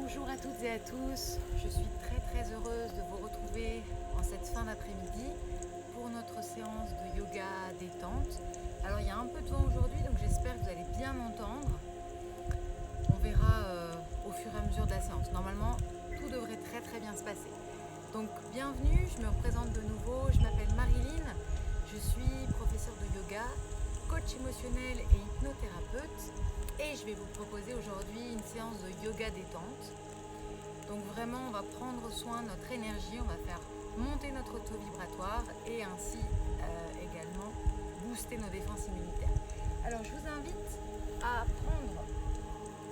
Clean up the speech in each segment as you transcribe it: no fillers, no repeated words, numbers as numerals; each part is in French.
Bonjour à toutes et à tous, je suis très heureuse de vous retrouver en cette fin d'après-midi pour notre séance de yoga détente. Alors il y a un peu de vent aujourd'hui, donc j'espère que vous allez bien m'entendre. On verra au fur et à mesure de la séance. Normalement, tout devrait très bien se passer. Donc bienvenue, je me représente de nouveau, je m'appelle Marilyn, je suis professeure de yoga, coach émotionnel et hypnothérapeute et je vais vous proposer aujourd'hui une séance de yoga détente. Donc vraiment on va prendre soin de notre énergie, on va faire monter notre taux vibratoire et ainsi également booster nos défenses immunitaires. Alors je vous invite à prendre,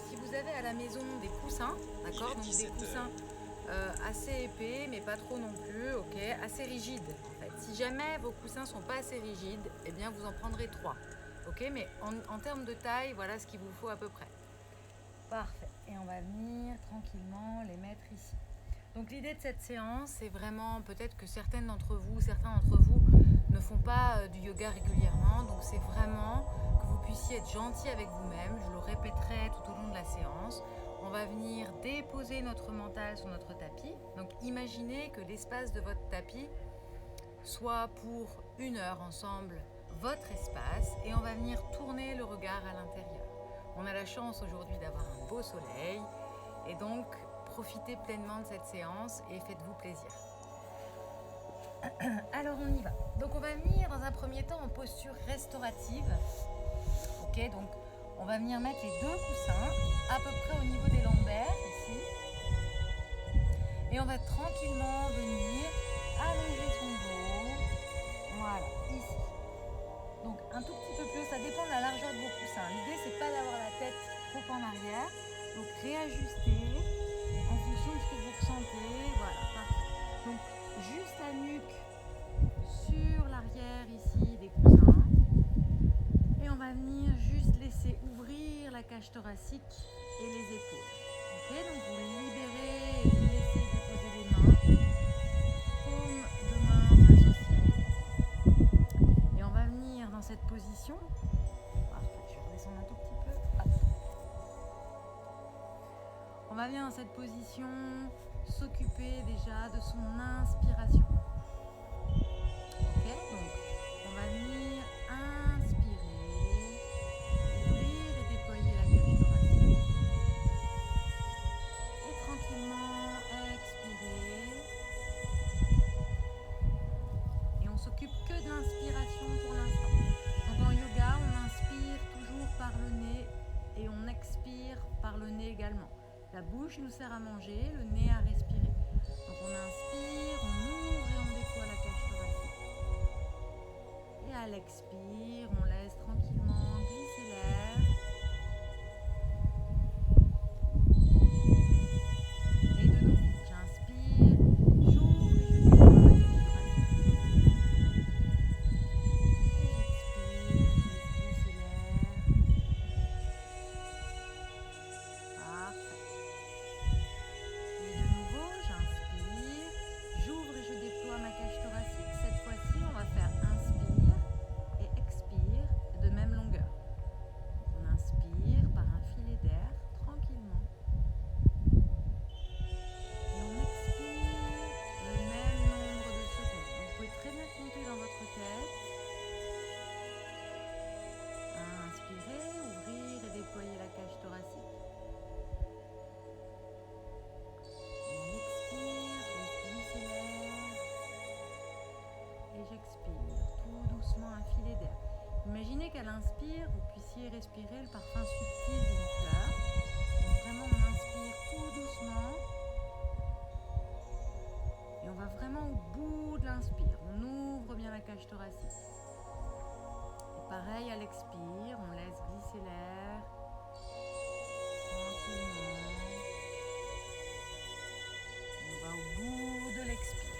si vous avez à la maison des coussins, d'accord, donc des coussins assez épais mais pas trop non plus, ok, assez rigides en fait. Si jamais vos coussins sont pas assez rigides, eh bien vous en prendrez 3, ok, mais en termes de taille, voilà ce qu'il vous faut à peu près. Parfait, et on va venir tranquillement les mettre ici. Donc l'idée de cette séance, c'est vraiment, peut-être que certains d'entre vous ne font pas du yoga régulièrement, donc c'est vraiment que vous puissiez être gentil avec vous-même. Je le répéterai tout au long de la séance. On va venir déposer notre mental sur notre tapis. Donc imaginez que l'espace de votre tapis soit pour 1 heure ensemble votre espace et on va venir tourner le regard à l'intérieur. On a la chance aujourd'hui d'avoir un beau soleil et donc profitez pleinement de cette séance et faites-vous plaisir. Alors on y va. Donc on va venir dans un premier temps en posture restaurative. Ok, donc on va venir mettre les 2 coussins à peu près au niveau des lombaires ici. Et on va tranquillement venir allonger son dos. Voilà, ici. Donc un tout petit peu plus, ça dépend de la largeur de vos coussins. L'idée c'est pas d'avoir la tête trop en arrière. Donc réajustez en fonction de ce que vous ressentez. Voilà, parfait. Donc juste la nuque sur l'arrière ici des coussins. Et on va venir juste laisser ouvrir la cage thoracique et les épaules. Ok, donc vous libérez et vous laissez déposer les mains. Paume de main face au ciel. Et on va venir dans cette position. Parfait, je vais redescendre un tout petit peu. Hop. On va venir dans cette position s'occuper déjà de son inspiration. Ok, donc on va venir inspirer, ouvrir et déployer la cage thoracique. Et tranquillement expirer. Et on s'occupe que de l'inspiration pour l'instant. Donc en yoga, on inspire toujours par le nez et on expire par le nez également. La bouche nous sert à manger, le nez à respirer. Donc on inspire, on ouvre et on déploie la cage thoracique. Et à l'expire, on laisse tranquillement glisser l'air. Et de nouveau, j'inspire, j'ouvre et je déploie ma cage thoracique. Et j'expire, je laisse glisser l'air. Parfait. Et de nouveau, j'inspire, j'ouvre et je déploie ma cage thoracique. Cette fois-ci, on va faire inspire et expire de même longueur. On inspire par un filet d'air tranquillement. Et on expire le même nombre de secondes. Donc, vous pouvez très bien compter dans votre tête. Inspirez, ouvrir et déployer la cage thoracique. Et on expire, je laisse glisser l'air. Et j'expire tout doucement un filet d'air. Imaginez qu'à l'inspire, vous puissiez respirer le parfum subtil d'une fleur. Donc vraiment, on inspire tout doucement. Et on va vraiment au bout de l'inspire. On ouvre bien la cage thoracique. Et pareil, à l'expire, on laisse glisser l'air. Tranquillement. On va au bout de l'expire.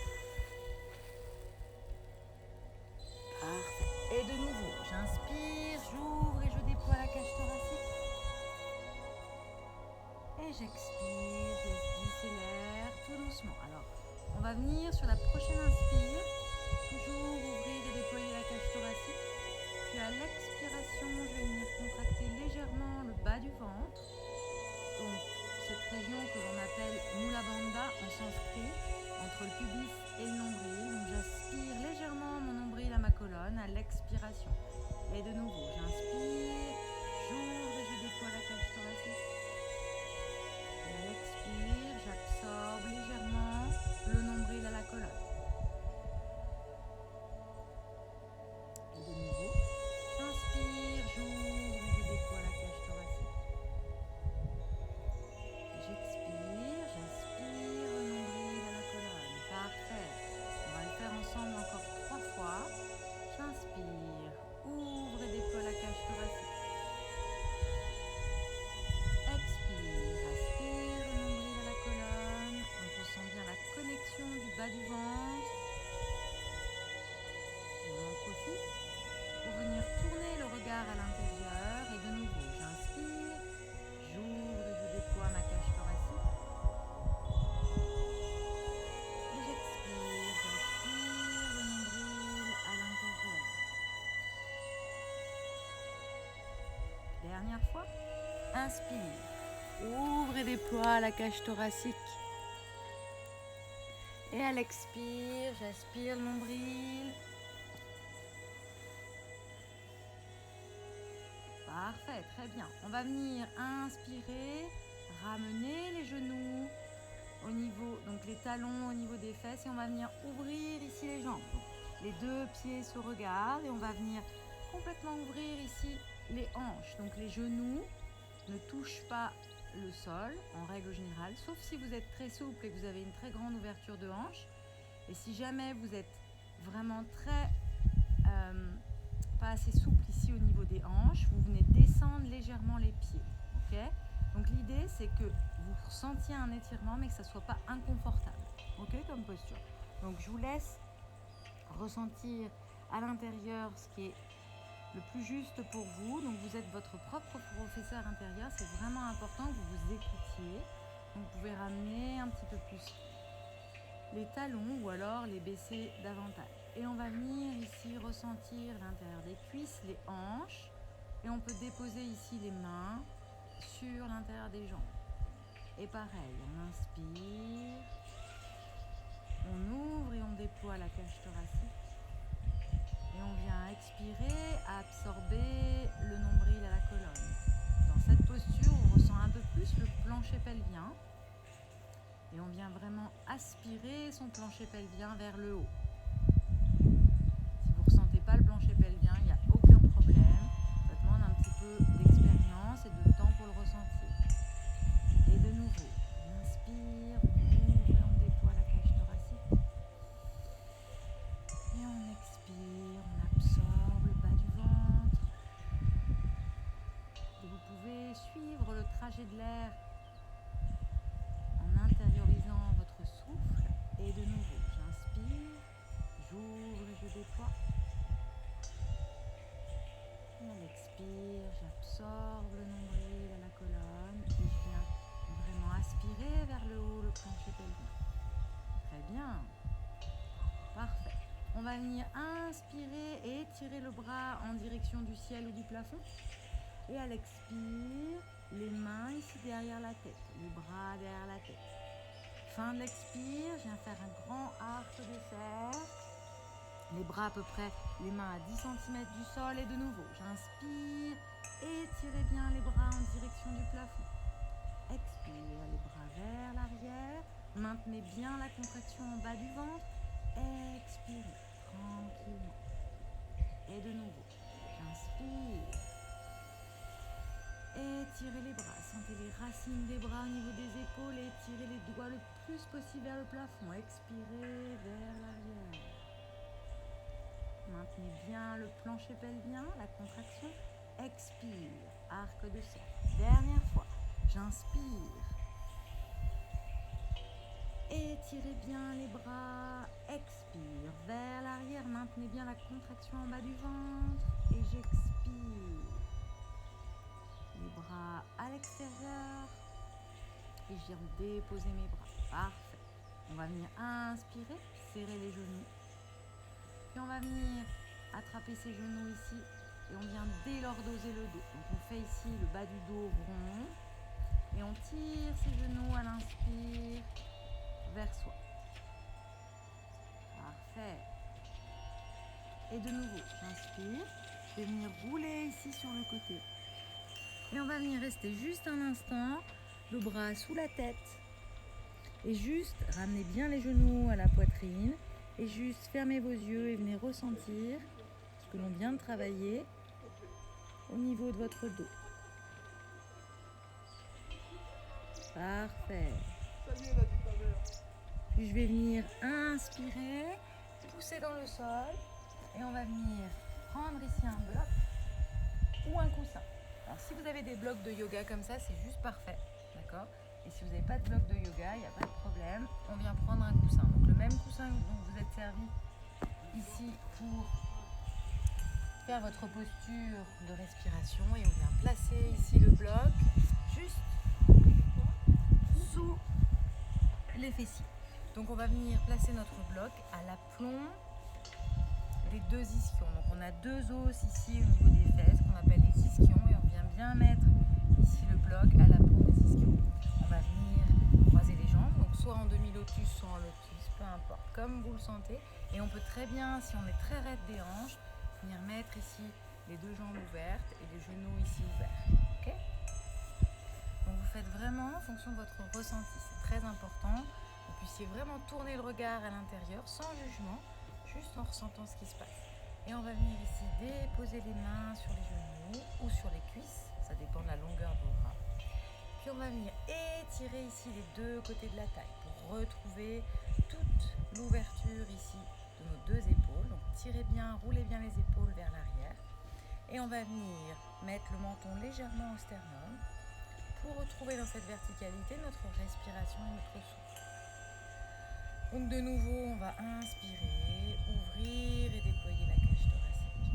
Parfait. Et de nouveau, j'inspire, j'ouvre et je déploie la cage thoracique. Et j'expire, je laisse glisser l'air tout doucement. Alors, on va venir sur la prochaine inspire, toujours ouvrir et déployer la cage thoracique. Puis à l'expiration, je vais venir contracter légèrement le bas du ventre. Donc, cette région que l'on colonne à l'expiration. Et de nouveau, j'inspire, j'ouvre et je déploie la cage thoracique. Et à l'expire, j'absorbe légèrement le nombril à la colonne. Et de nouveau, j'inspire, j'ouvre et je déploie la cage thoracique. J'expire, j'aspire le nombril à la colonne. Parfait. On va le faire ensemble encore 3 fois. J'inspire, ouvre et déploie la cage thoracique. Expire, aspire le nombril à la colonne. On ressent bien la connexion du bas du ventre. On en profite pour venir tourner le regard à l'intérieur. Et de nouveau, j'inspire, j'ouvre et je déploie ma cage thoracique. Et j'expire, j'aspire le nombril à l'intérieur. Dernière fois, inspire, ouvre et déploie la cage thoracique. Et à l'expire, j'aspire le nombril. Parfait, très bien. On va venir inspirer, ramener les genoux au niveau, donc les talons au niveau des fesses, et on va venir ouvrir ici les jambes. Donc, les deux pieds se regardent et on va venir complètement ouvrir ici les hanches. Donc les genoux ne touchent pas le sol en règle générale, sauf si vous êtes très souple et que vous avez une très grande ouverture de hanche. Et si jamais vous êtes vraiment très pas assez souple ici au niveau des hanches, vous venez descendre légèrement les pieds. Okay, donc l'idée c'est que vous ressentiez un étirement mais que ça ne soit pas inconfortable, okay, comme posture. Donc je vous laisse ressentir à l'intérieur ce qui est le plus juste pour vous. Donc vous êtes votre propre professeur intérieur, c'est vraiment important que vous vous écoutiez. Donc vous pouvez ramener un petit peu plus les talons ou alors les baisser davantage. Et on va venir ici ressentir l'intérieur des cuisses, les hanches. Et on peut déposer ici les mains sur l'intérieur des jambes. Et pareil, on inspire, on ouvre et on déploie la cage thoracique. Et on vient expirer, absorber le nombril à la colonne. Dans cette posture, on ressent un peu plus le plancher pelvien. Et on vient vraiment aspirer son plancher pelvien vers le haut. Si vous ne ressentez pas le plancher pelvien, il n'y a aucun problème. Ça demande un petit peu d'expérience et de temps pour le ressentir. Et de nouveau, on inspire, on ouvre et on déploie la cage thoracique. Et on expire, on absorbe le bas du ventre. Et vous pouvez suivre le trajet de l'air en intériorisant votre souffle. Et de nouveau, j'inspire, j'ouvre et je déploie. Et à l'expire, j'absorbe le nombril à la colonne et je viens vraiment aspirer vers le haut le plancher pelvien. Très bien. Parfait. On va venir inspirer et étirer le bras en direction du ciel ou du plafond. Et à l'expire, les mains ici derrière la tête, les bras derrière la tête. Fin de l'expire, je viens faire un grand arc de cercle. Les bras à peu près, les mains à 10 cm du sol. Et de nouveau, j'inspire, étirez bien les bras en direction du plafond. Expire, les bras vers l'arrière. Maintenez bien la contraction en bas du ventre. Expirez tranquillement. Et de nouveau, j'inspire. Étirez les bras, sentez les racines des bras au niveau des épaules et étirez les doigts le plus possible vers le plafond. Expirez vers l'arrière. Maintenez bien le plancher pelvien, la contraction. Expire, arc de cercle. Dernière fois, j'inspire. Étirez bien les bras. Expire vers l'arrière. Maintenez bien la contraction en bas du ventre. Et j'expire. Les bras à l'extérieur. Et je viens déposer mes bras. Parfait. On va venir inspirer, serrer les genoux. Puis on va venir attraper ces genoux ici. Et on vient délordoser le dos. Donc on fait ici le bas du dos rond. Et on tire ses genoux à l'inspire vers soi. Parfait. Et de nouveau, j'inspire. Je vais venir rouler ici sur le côté. Et on va venir rester juste un instant, le bras sous la tête. Et juste ramenez bien les genoux à la poitrine. Et juste fermez vos yeux et venez ressentir ce que l'on vient de travailler au niveau de votre dos. Parfait. Puis je vais venir inspirer, pousser dans le sol. Et on va venir prendre ici un bloc ou un coussin. Alors si vous avez des blocs de yoga comme ça, c'est juste parfait, d'accord? Et si vous n'avez pas de bloc de yoga, il n'y a pas de problème. On vient prendre un coussin. Donc le même coussin dont vous êtes servi ici pour faire votre posture de respiration. Et on vient placer ici le bloc juste sous les fessiers. Donc on va venir placer notre bloc à l'aplomb des deux ischions. Donc on a deux os ici au niveau des fesses qu'on appelle les ischions et on vient bien mettre ici le bloc à l'aplomb des ischions. On va venir croiser les jambes, donc soit en demi-lotus, soit en lotus, peu importe, comme vous le sentez. Et on peut très bien, si on est très raide des hanches, venir mettre ici les deux jambes ouvertes et les genoux ici ouverts. Okay? Donc vous faites vraiment en fonction de votre ressenti, c'est très important. Vous puissiez vraiment tourner le regard à l'intérieur sans jugement, juste en ressentant ce qui se passe. Et on va venir ici déposer les mains sur les genoux ou sur les cuisses, ça dépend de la longueur de vos bras. Puis on va venir étirer ici les deux côtés de la taille pour retrouver toute l'ouverture ici de nos deux épaules. Donc tirez bien, roulez bien les épaules vers l'arrière. Et on va venir mettre le menton légèrement au sternum pour retrouver dans cette verticalité notre respiration et notre souffle. Donc de nouveau, on va inspirer, ouvrir et déployer la cage thoracique.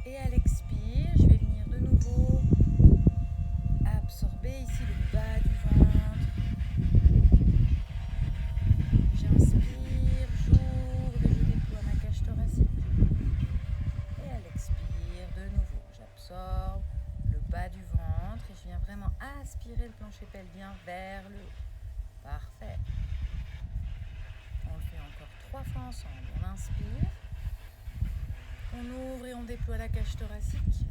Et à l'expire, je vais venir de nouveau absorber ici le bas du ventre. J'inspire, j'ouvre et je déploie ma cage thoracique. Et à l'expire, de nouveau, j'absorbe le bas du ventre et je viens vraiment aspirer le plancher pelvien vers le haut. Parfait. On le fait encore 3 fois ensemble. On inspire, on ouvre et on déploie la cage thoracique.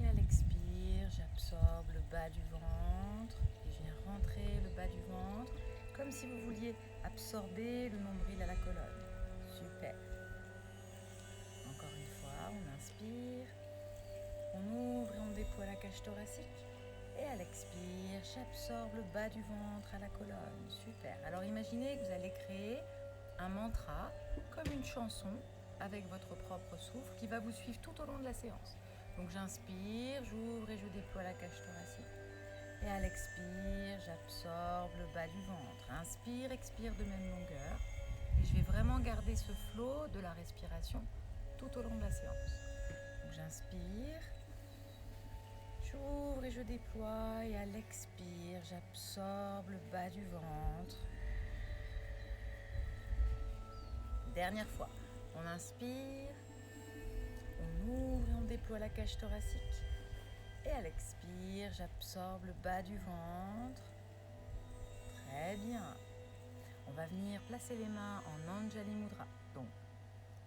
Et à l'expire, j'absorbe le bas du ventre et je viens rentrer le bas du ventre comme si vous vouliez absorber le nombril à la colonne. Super. Encore une fois, on inspire, on ouvre et on déploie la cage thoracique. Et à l'expire, j'absorbe le bas du ventre à la colonne. Super. Alors imaginez que vous allez créer un mantra comme une chanson avec votre propre souffle qui va vous suivre tout au long de la séance. Donc j'inspire, j'ouvre et je déploie la cage thoracique. Et à l'expire, j'absorbe le bas du ventre. Inspire, expire de même longueur. Et je vais vraiment garder ce flow de la respiration tout au long de la séance. Donc j'inspire, j'ouvre et je déploie. Et à l'expire, j'absorbe le bas du ventre. Dernière fois. On inspire, on ouvre et on déploie la cage thoracique. Et à l'expire, j'absorbe le bas du ventre. Très bien. On va venir placer les mains en Anjali Mudra. Donc,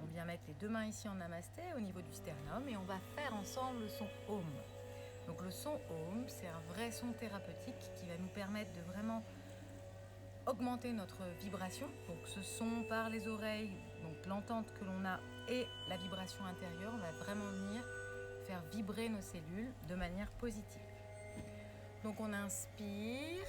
on vient mettre les deux mains ici en Namasté au niveau du sternum et on va faire ensemble le son Om. Donc le son Om, c'est un vrai son thérapeutique qui va nous permettre de vraiment augmenter notre vibration. Donc ce son par les oreilles, donc l'entente que l'on a et la vibration intérieure, on va vraiment venir faire vibrer nos cellules de manière positive. Donc on inspire.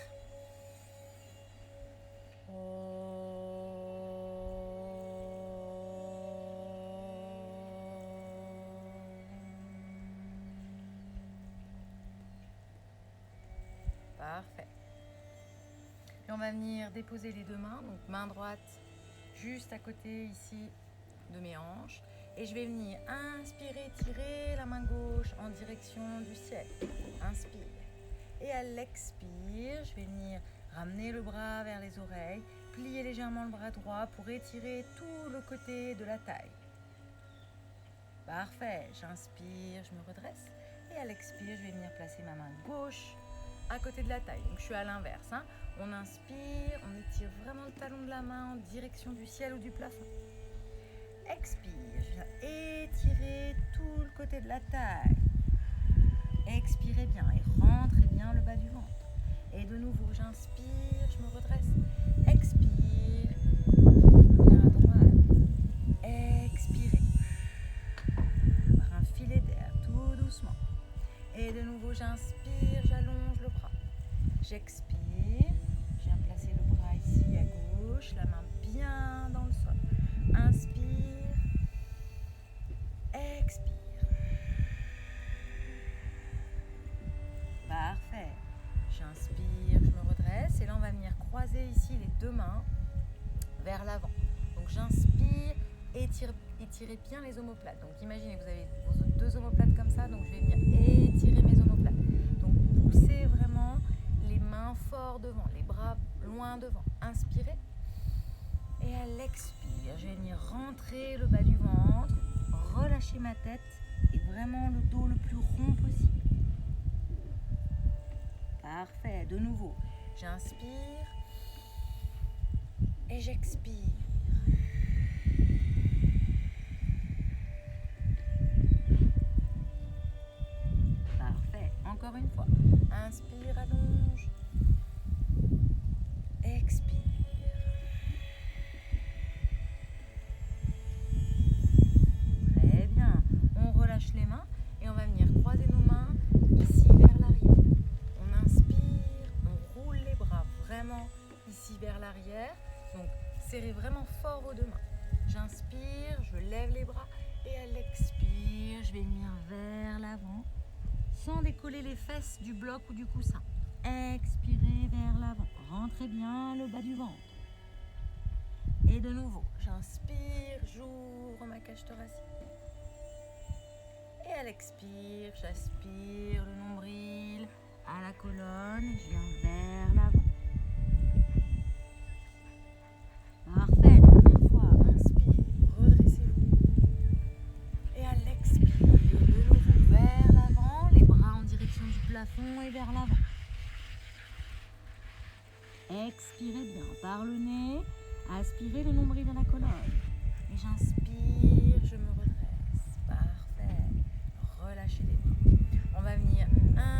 Parfait. Et on va venir déposer les deux mains, donc main droite juste à côté ici de mes hanches. Et je vais venir inspirer, tirer la main gauche en direction du ciel. Inspire. Et à l'expire, je vais venir ramener le bras vers les oreilles, plier légèrement le bras droit pour étirer tout le côté de la taille. Parfait. J'inspire, je me redresse. Et à l'expire, je vais venir placer ma main gauche à côté de la taille. Donc je suis à l'inverse. On inspire, on étire vraiment le talon de la main en direction du ciel ou du plafond. Expire, je viens étirer tout le côté de la taille. Expirez bien et rentrez bien le bas du ventre. Et de nouveau, j'inspire, je me redresse. Expire, bien à droite. Expirez. Par un filet d'air, tout doucement. Et de nouveau, j'inspire, j'allonge le bras. J'expire, je viens placer le bras ici à gauche, la main bien dans le sol. Inspire, expire. Parfait. J'inspire, je me redresse et là on va venir croiser ici les deux mains vers l'avant. Donc j'inspire, étirez bien les omoplates. Donc imaginez que vous avez vos deux omoplates comme ça, donc je vais venir étirer mes omoplates. Donc poussez vraiment les mains fort devant, les bras loin devant. Inspirez. Et à l'expire, je vais venir rentrer le bas du ventre, relâcher ma tête et vraiment le dos le plus rond possible. Parfait, de nouveau, j'inspire et j'expire. Parfait, encore une fois. Inspire, allonge. Expire. Très bien. On relâche les mains et on va venir croiser nos mains ici vers l'arrière. On inspire, on roule les bras vraiment ici vers l'arrière. Donc serrez vraiment fort vos deux mains. J'inspire, je lève les bras et à l'expire, je vais venir vers l'avant sans décoller les fesses du bloc ou du coussin. Expirez vers l'avant. Rentrez bien le bas du ventre. Et de nouveau, j'inspire, j'ouvre ma cage thoracique. Et à l'expire, j'aspire le nombril à la colonne. Je viens vers l'avant. Parfait, dernière fois. Inspire, redressez-vous. Et à l'expire, de nouveau vers l'avant. Les bras en direction du plafond et vers l'avant. Expirez bien par le nez. Aspirez le nombril à la colonne. Et j'inspire, je me redresse. Parfait. Relâchez les bras. On va venir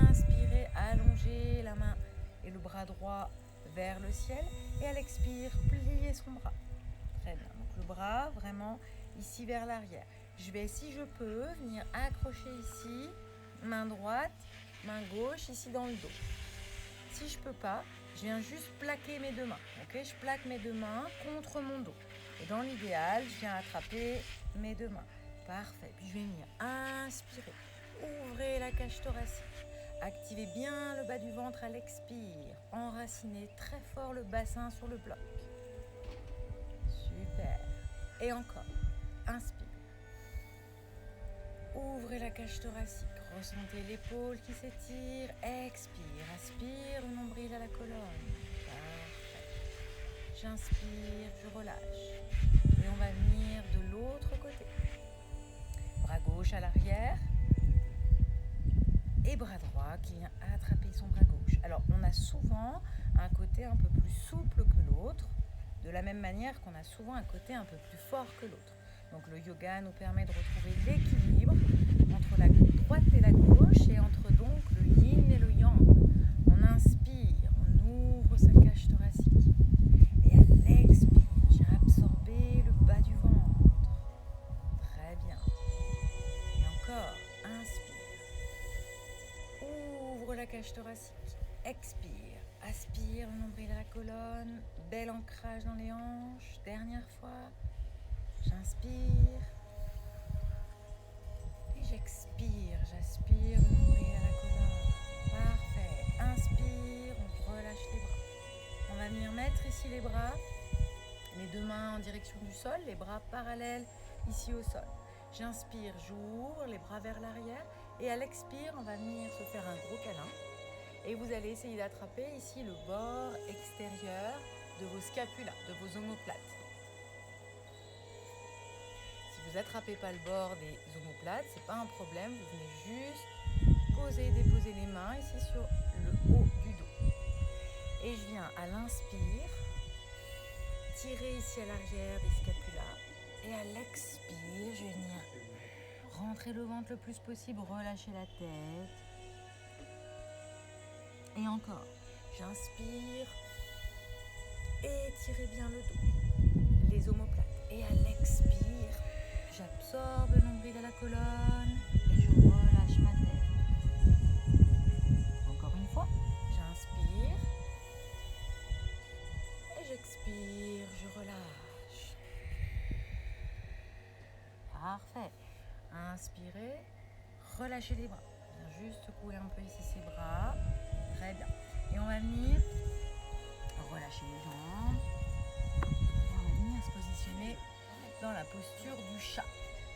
inspirer, allonger la main et le bras droit vers le ciel. Et à l'expire, plier son bras. Très bien. Donc le bras vraiment ici vers l'arrière. Je vais, si je peux, venir accrocher ici, main droite, main gauche, ici dans le dos. Si je ne peux pas, je viens juste plaquer mes deux mains. Okay, je plaque mes deux mains contre mon dos. Et dans l'idéal, je viens attraper mes deux mains. Parfait. Puis je vais venir inspirer. Ouvrez la cage thoracique. Activez bien le bas du ventre à l'expire. Enracinez très fort le bassin sur le bloc. Super. Et encore. Inspire. Ouvrez la cage thoracique. Ressentez l'épaule qui s'étire. Expire. Aspire le nombril à la colonne. Parfait. J'inspire, je relâche. Et on va venir de l'autre côté. Bras gauche à l'arrière. Et bras droit qui vient attraper son bras gauche. Alors, on a souvent un côté un peu plus souple que l'autre, de la même manière qu'on a souvent un côté un peu plus fort que l'autre. Donc, le yoga nous permet de retrouver l'équilibre entre la droite et la gauche et entre donc le yin et le yang. On inspire, on ouvre sa cage thoracique. Et à l'expire, j'ai absorbé le bas du ventre. Très bien. Et encore, inspire. Ouvre la cage thoracique. Expire. Aspire le nombril à la colonne. Bel ancrage dans les hanches. Dernière fois. J'inspire. Et j'expire. J'aspire le nombril à la colonne. Parfait. Inspire. On relâche les bras. On va venir mettre ici les bras. Les deux mains en direction du sol. Les bras parallèles ici au sol. J'inspire. J'ouvre les bras vers l'arrière. Et à l'expire, on va venir se faire un gros câlin. Et vous allez essayer d'attraper ici le bord extérieur de vos scapulas, de vos omoplates. Si vous n'attrapez pas le bord des omoplates, ce n'est pas un problème. Vous venez juste poser et déposer les mains ici sur le haut du dos. Et je viens à l'inspire, tirer ici à l'arrière des scapulas. Et à l'expire, je vais venir rentrer le ventre le plus possible, relâcher la tête. Et encore, j'inspire, étirez bien le dos, les omoplates. Et à l'expire, j'absorbe le nombril de la colonne et je relâche ma tête. Encore une fois, j'inspire et j'expire, je relâche. Parfait. Inspirez, relâchez les bras. Juste secouer un peu ici ses bras. Très bien. Et on va venir relâcher les jambes. Et on va venir se positionner dans la posture du chat.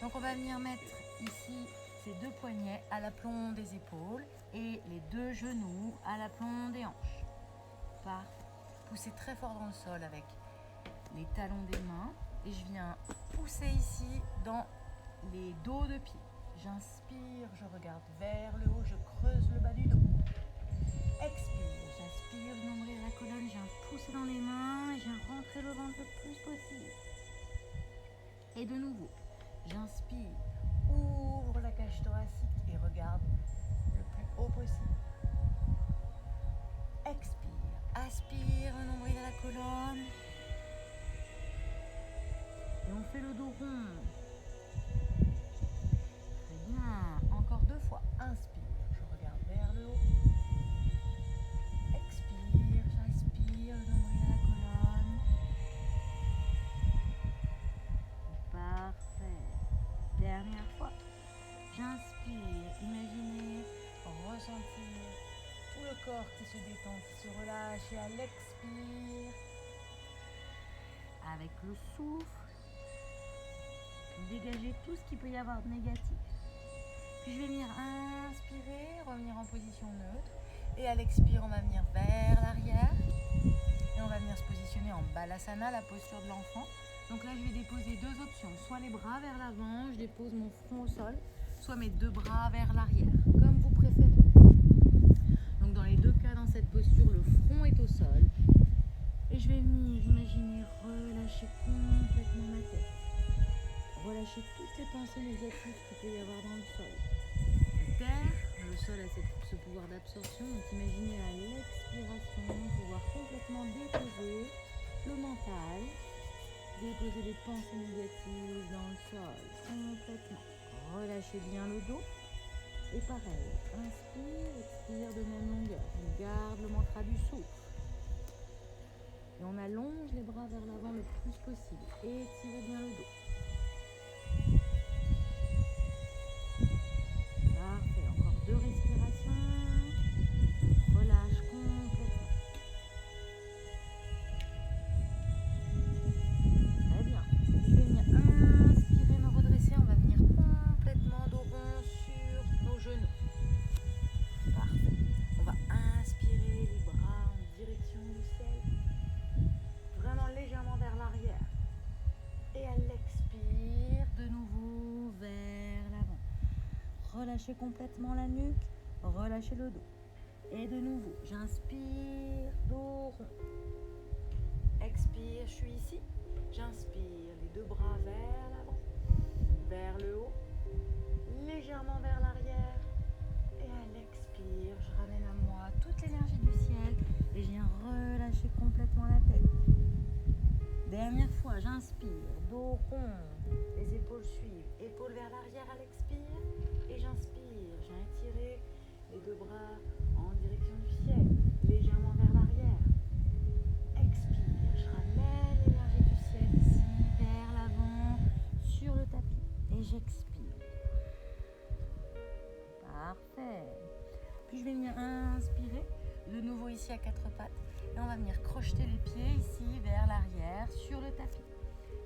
Donc on va venir mettre ici ces deux poignets à l'aplomb des épaules et les deux genoux à l'aplomb des hanches. Parfait. Poussez très fort dans le sol avec les talons des mains et je viens pousser ici dans les dos de pied. J'inspire, je regarde vers le haut, je creuse le bas du dos. Expire, j'aspire le nombril de la colonne, je viens pousser dans les mains et je viens rentrer le ventre le plus possible. Et de nouveau, j'inspire, ouvre la cage thoracique et regarde le plus haut possible. Expire, aspire le nombril de la colonne. Et on fait le dos rond. Très bien. Encore deux fois. Inspire, je regarde vers le haut. Expire, j'aspire le nombril de la colonne. Parfait. Dernière fois. J'inspire, imaginez, ressentir tout le corps qui se détend, qui se relâche. Et à l'expire, avec le souffle, dégagez tout ce qu'il peut y avoir de négatif. Puis je vais venir inspirer, revenir en position neutre. Et à l'expire, on va venir vers l'arrière. Et on va venir se positionner en Balasana, la posture de l'enfant. Donc là, je vais déposer deux options. Soit les bras vers l'avant, je dépose mon front au sol. Soit mes deux bras vers l'arrière, comme vous préférez. Donc dans les deux cas, dans cette posture, le front est au sol. Et je vais venir imaginer relâcher complètement ma tête. Relâcher toutes les pensées négatives qu'il peut y avoir dans le sol. La terre, le sol a ce pouvoir d'absorption. Donc imaginez à l'expiration pouvoir complètement déposer le mental, déposer les pensées négatives dans le sol complètement. Relâchez bien le dos. Et pareil, inspire, expire de même longueur. On garde le mantra du souffle. Et on allonge les bras vers l'avant le plus possible. Étirez bien le dos. Parfait, encore deux respirations. Relâche complètement. Très bien. Je vais venir inspirer, me redresser. On va venir complètement dos rond sur nos genoux. Parfait. On va inspirer les bras en direction du ciel. Vraiment légèrement vers l'arrière. Et à l'expire, de nouveau vers l'avant. Relâchez complètement la nuque, relâchez le dos. Et de nouveau, j'inspire, dos rond. Expire, je suis ici. J'inspire, les deux bras vers l'avant, vers le haut, légèrement vers l'arrière. Et à l'expire, je ramène à moi toute l'énergie du ciel et je viens relâcher complètement la tête. Dernière fois, j'inspire, dos rond, les épaules suivent, épaules vers l'arrière à l'expire. Et j'inspire, j'ai étiré les deux bras en direction du ciel, légèrement vers l'arrière. Expire, je ramène l'énergie du ciel ici, vers l'avant, sur le tapis. Et j'expire. Parfait. Puis je vais venir inspirer, de nouveau ici à quatre pattes. Et on va venir crocheter les pieds ici, vers l'arrière, sur le tapis.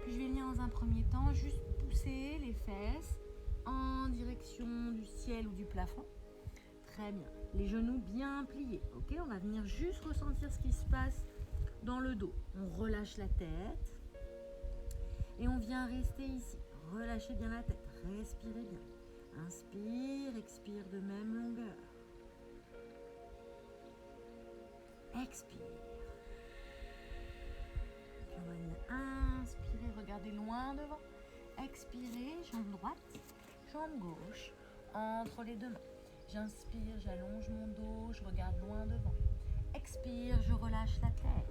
Puis je vais venir dans un premier temps juste pousser les fesses en direction du ciel ou du plafond. Très bien. Les genoux bien pliés. Ok, on va venir juste ressentir ce qui se passe dans le dos. On relâche la tête. Et on vient rester ici. Relâchez bien la tête. Respirez bien. Inspire, expire de même longueur. Expire. Puis on va venir inspirer, regardez loin devant. Expirez, jambe droite, jambe gauche, entre les deux mains. J'inspire, j'allonge mon dos, je regarde loin devant. Expire, je relâche la tête.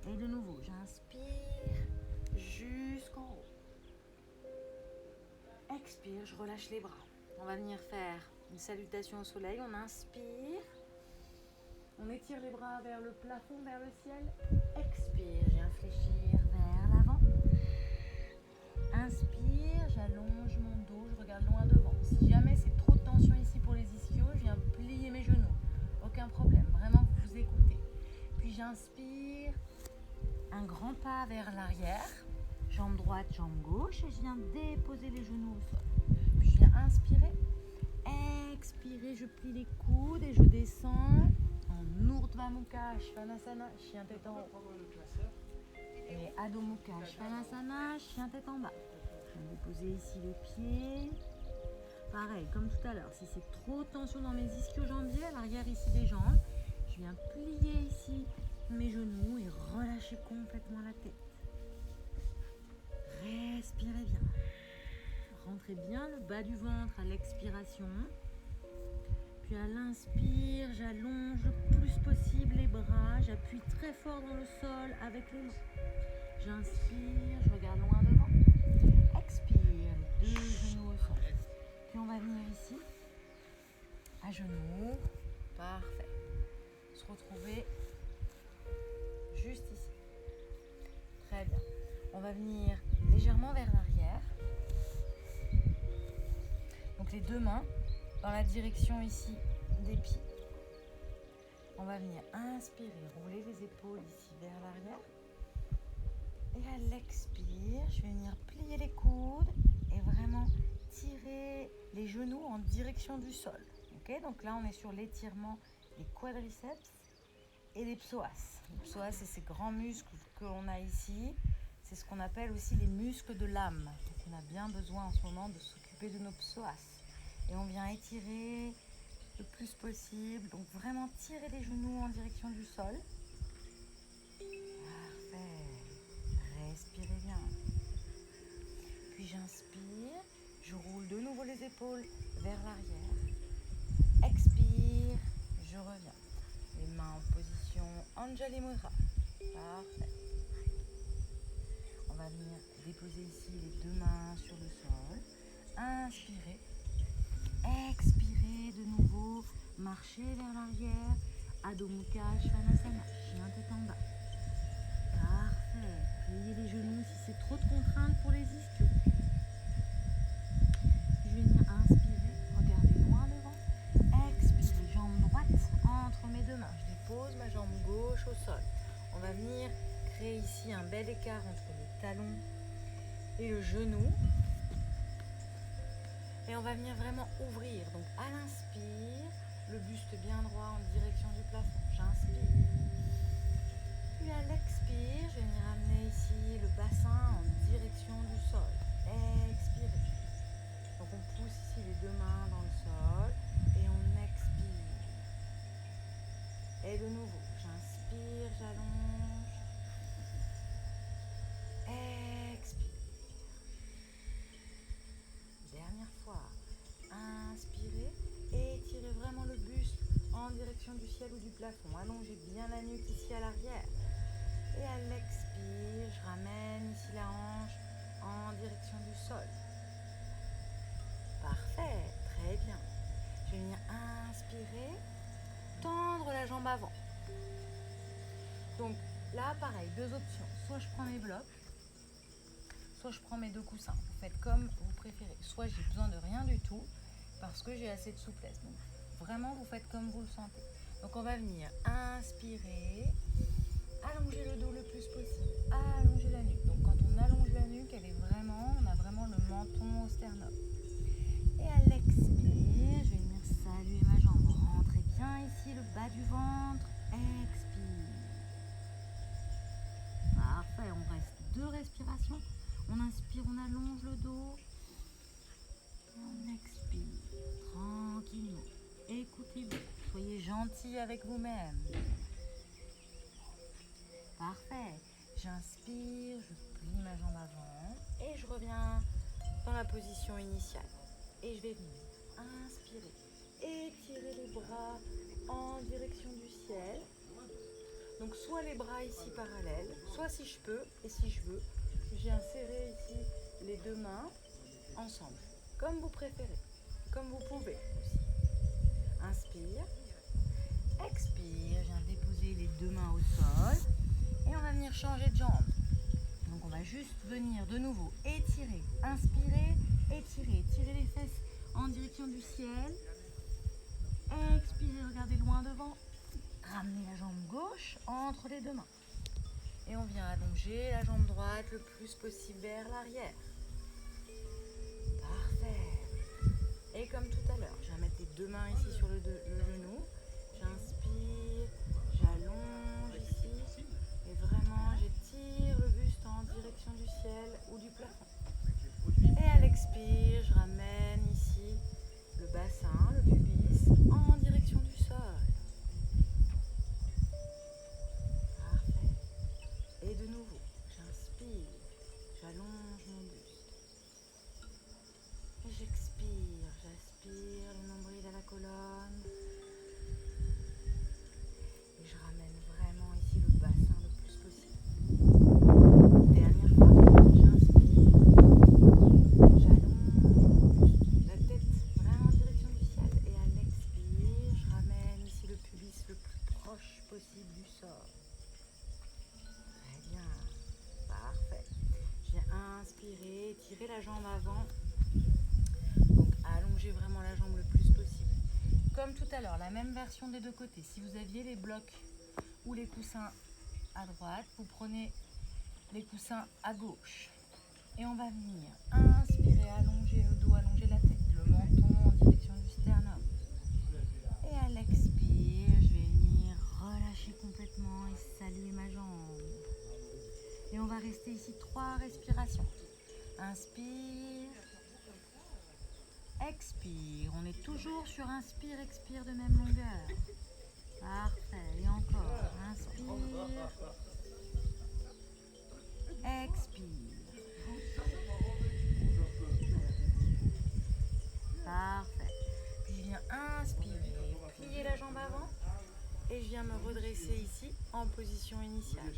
Et de nouveau, j'inspire jusqu'en haut. Expire, je relâche les bras. On va venir faire une salutation au soleil. On inspire. On étire les bras vers le plafond, vers le ciel. Expire, je viens fléchir vers l'avant. Inspire, j'allonge mon dos, je regarde loin devant. Si jamais c'est trop de tension ici pour les ischios, je viens plier mes genoux. Aucun problème, vraiment vous vous écoutez. Puis j'inspire, un grand pas vers l'arrière. Jambe droite, jambe gauche. Et je viens déposer les genoux au sol. Puis je viens inspirer. Expirer, je plie les coudes et je descends en Urdhva Mukha Svanasana, chien tête en haut. Et Adho Mukha Svanasana, chien tête en bas. Je vais déposer ici les pieds. Pareil, comme tout à l'heure, si c'est trop de tension dans mes ischio-jambiers, à l'arrière ici des jambes, je viens plier ici mes genoux et relâcher complètement la tête. Respirez bien. Rentrez bien le bas du ventre à l'expiration. Puis à l'inspire, j'allonge le plus possible les bras. J'appuie très fort dans le sol avec les mains. J'inspire, je regarde loin devant. Expire, les deux genoux au sol. Puis on va venir ici, à genoux. Parfait. Se retrouver juste ici. Très bien. On va venir légèrement vers l'arrière. Donc les deux mains dans la direction ici des pieds. On va venir inspirer, rouler les épaules ici vers l'arrière. Et à l'expire, je vais venir plier les coudes et vraiment tirer les genoux en direction du sol. Okay, donc là, on est sur l'étirement des quadriceps et des psoas. Les psoas, c'est ces grands muscles que l'on a ici. C'est ce qu'on appelle aussi les muscles de l'âme. Donc on a bien besoin en ce moment de s'occuper de nos psoas. Et on vient étirer le plus possible. Donc vraiment tirer les genoux en direction du sol. Parfait. Respirez bien. Puis j'inspire. Je roule de nouveau les épaules vers l'arrière. Expire. Je reviens. Les mains en position Anjali Mudra. Parfait. On va venir déposer ici les deux mains sur le sol. Inspirez. Expirez de nouveau, marchez vers l'arrière, Adho Mukha Svanasana, chien tête en bas. Parfait, pliez les genoux si c'est trop de contraintes pour les ischios. Je vais venir inspirer, regardez loin devant. Expirez, jambe droite entre mes deux mains. Je dépose ma jambe gauche au sol. On va venir créer ici un bel écart entre le talon et le genou. Et on va venir vraiment ouvrir. Donc à l'inspire, le buste bien droit en direction du plafond. J'inspire. Puis à l'expire, je vais venir amener ici le bassin en direction du sol. Expirez. Donc on pousse ici les deux mains dans le sol et on expire. Et de nouveau, j'inspire, j'allonge. Expire. Dernière fois, inspirez et étirez vraiment le buste en direction du ciel ou du plafond. Allongez bien la nuque ici à l'arrière. Et à l'expire, je ramène ici la hanche en direction du sol. Parfait, très bien. Je vais venir inspirer, tendre la jambe avant. Donc là, pareil, deux options. Soit je prends mes blocs, soit je prends mes deux coussins. Vous faites comme vous préférez. Soit j'ai besoin de rien du tout parce que j'ai assez de souplesse. Donc vraiment, vous faites comme vous le sentez. Donc on va venir inspirer, allonger le dos le plus possible, allonger la nuque. Donc quand on allonge la nuque, on a vraiment le menton au sternum. Et à l'expire, je vais venir saluer ma jambe. Rentrez bien ici le bas du ventre. Expire. Parfait, on reste deux respirations. On inspire, on allonge le dos. Et on expire tranquillement. Écoutez-vous, soyez gentil avec vous-même. Parfait. J'inspire, je plie ma jambe avant. Et je reviens dans la position initiale. Et je vais venir inspirer, étirer les bras en direction du ciel. Donc soit les bras ici parallèles, soit si je peux et si je veux, je viens serrer ici les deux mains ensemble, comme vous préférez, comme vous pouvez aussi. Inspire, expire, je viens déposer les deux mains au sol et on va venir changer de jambe. Donc on va juste venir de nouveau étirer, inspirer, étirer, tirer les fesses en direction du ciel. Expirez, regardez loin devant. Ramenez la jambe gauche entre les deux mains. Et on vient allonger la jambe droite le plus possible vers l'arrière. Parfait. Et comme tout à l'heure, je vais mettre les deux mains ici sur le genou. J'inspire, j'allonge ici. Et vraiment, j'étire le buste en direction du ciel ou du plafond. Et à l'expire, je ramène ici le bassin, le pubis, en direction du sol. Parfait. Et de nouveau, j'inspire, j'allonge mon buste. Et j'expire, j'aspire le nombril à la colonne. Et je ramène vraiment ici le bassin le plus possible. Dernière fois, j'inspire, j'allonge mon buste, la tête vraiment en direction du ciel. Et à l'expire, je ramène ici le pubis le plus proche possible du sol. Très bien, parfait. Je viens inspirer, étirer la jambe avant. Donc allongez vraiment la jambe le plus possible. Comme tout à l'heure, la même version des deux côtés. Si vous aviez les blocs ou les coussins à droite, vous prenez les coussins à gauche. Et on va venir inspirer, allonger le dos, allonger la tête, le menton en direction du sternum. Et à l'expire, je vais venir relâcher complètement et saluer ma jambe. Et on va rester ici 3 respirations. Inspire. Expire. On est toujours sur inspire, expire de même longueur. Parfait. Et encore. Inspire. Expire. Parfait. Puis je viens inspirer. Plier la jambe avant. Et je viens me redresser ici en position initiale.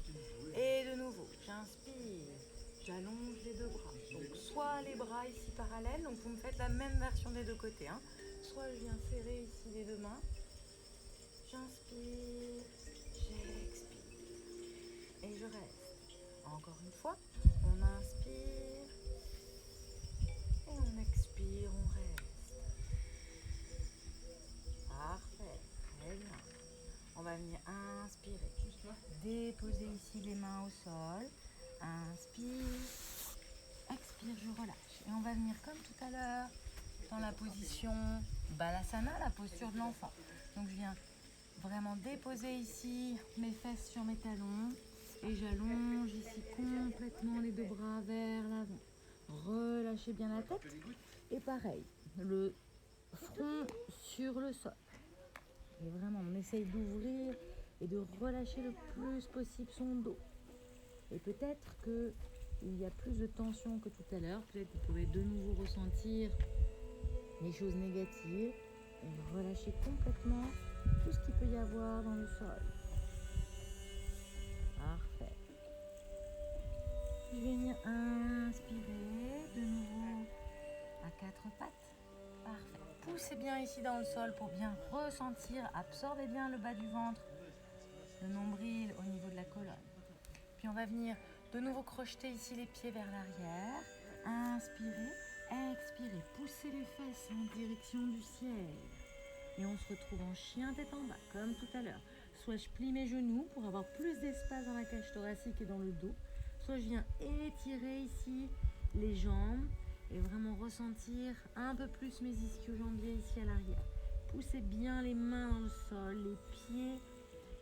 Et de nouveau, j'inspire. J'allonge les deux bras. Donc soit les bras ici parallèles, donc vous me faites la même version des deux côtés. Soit je viens serrer ici les deux mains. J'inspire, j'expire. Et je reste. Encore une fois, on inspire. Et on expire, on reste. Parfait, très bien. On va venir inspirer. Déposer ici les mains au sol. Inspire, expire, je relâche. Et on va venir comme tout à l'heure dans la position Balasana, la posture de l'enfant. Donc je viens vraiment déposer ici mes fesses sur mes talons et j'allonge ici complètement les deux bras vers l'avant. Relâchez bien la tête et pareil, le front sur le sol. Et vraiment, on essaye d'ouvrir et de relâcher le plus possible son dos. Et peut-être qu'il y a plus de tension que tout à l'heure. Peut-être que vous pouvez de nouveau ressentir les choses négatives et relâcher complètement tout ce qu'il peut y avoir dans le sol. Parfait. Je vais venir inspirer de nouveau à 4 pattes. Parfait. Poussez bien ici dans le sol pour bien ressentir, absorbez bien le bas du ventre, le nombril au niveau de la colonne. Puis on va venir de nouveau crocheter ici les pieds vers l'arrière. Inspirez, expirez, poussez les fesses en direction du ciel. Et on se retrouve en chien tête en bas, comme tout à l'heure. Soit je plie mes genoux pour avoir plus d'espace dans la cage thoracique et dans le dos. Soit je viens étirer ici les jambes et vraiment ressentir un peu plus mes ischio-jambiers ici à l'arrière. Poussez bien les mains dans le sol, les pieds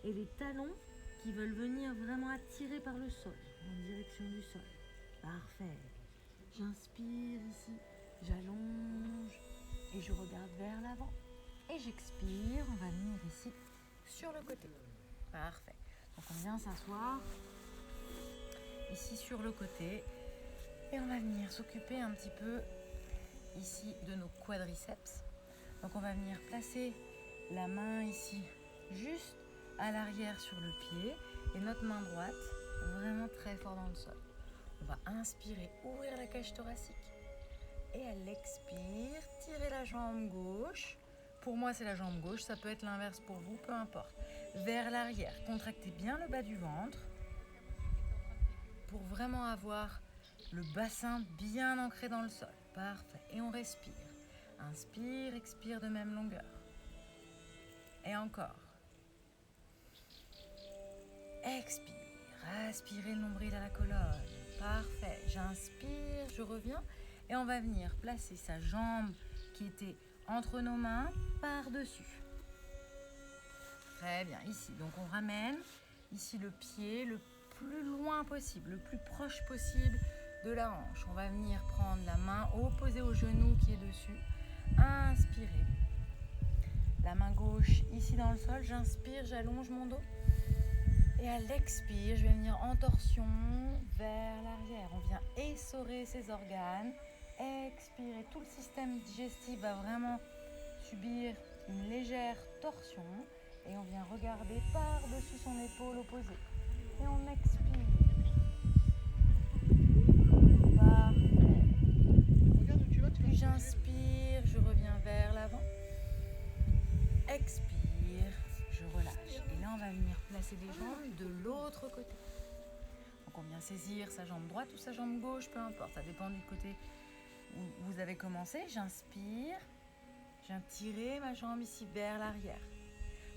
et les talons qui veulent venir vraiment attirer par le sol, en direction du sol. Parfait. J'inspire ici, j'allonge et je regarde vers l'avant. Et j'expire, on va venir ici sur le côté. Parfait. Donc on vient s'asseoir ici sur le côté Et on va venir s'occuper un petit peu ici de nos quadriceps. Donc on va venir placer la main ici juste à l'arrière sur le pied et notre main droite vraiment très fort dans le sol. On va inspirer, ouvrir la cage thoracique et à l'expire, tirer la jambe gauche. Pour moi c'est la jambe gauche, ça peut être l'inverse pour vous, peu importe. Vers l'arrière, contractez bien le bas du ventre pour vraiment avoir le bassin bien ancré dans le sol. Parfait. Et on respire. Inspire, expire de même longueur. Et encore. Expire. Aspirez le nombril à la colonne. Parfait. J'inspire, je reviens. Et on va venir placer sa jambe qui était entre nos mains par-dessus. Très bien. Ici. Donc on ramène ici le pied le plus loin possible, le plus proche possible de la hanche. On va venir prendre la main opposée au genou qui est dessus. Inspirez. La main gauche ici dans le sol. J'inspire, j'allonge mon dos. Et à l'expire, je vais venir en torsion vers l'arrière. On vient essorer ses organes. Expirez. Tout le système digestif va vraiment subir une légère torsion. Et on vient regarder par-dessus son épaule opposée. Et on expire. Parfait. Puis j'inspire, je reviens vers l'avant. Expire, je relâche. Et là, on va venir placer les jambes de l'autre côté. Donc on vient saisir sa jambe droite ou sa jambe gauche, peu importe. Ça dépend du côté où vous avez commencé. J'inspire, je viens tirer ma jambe ici vers l'arrière.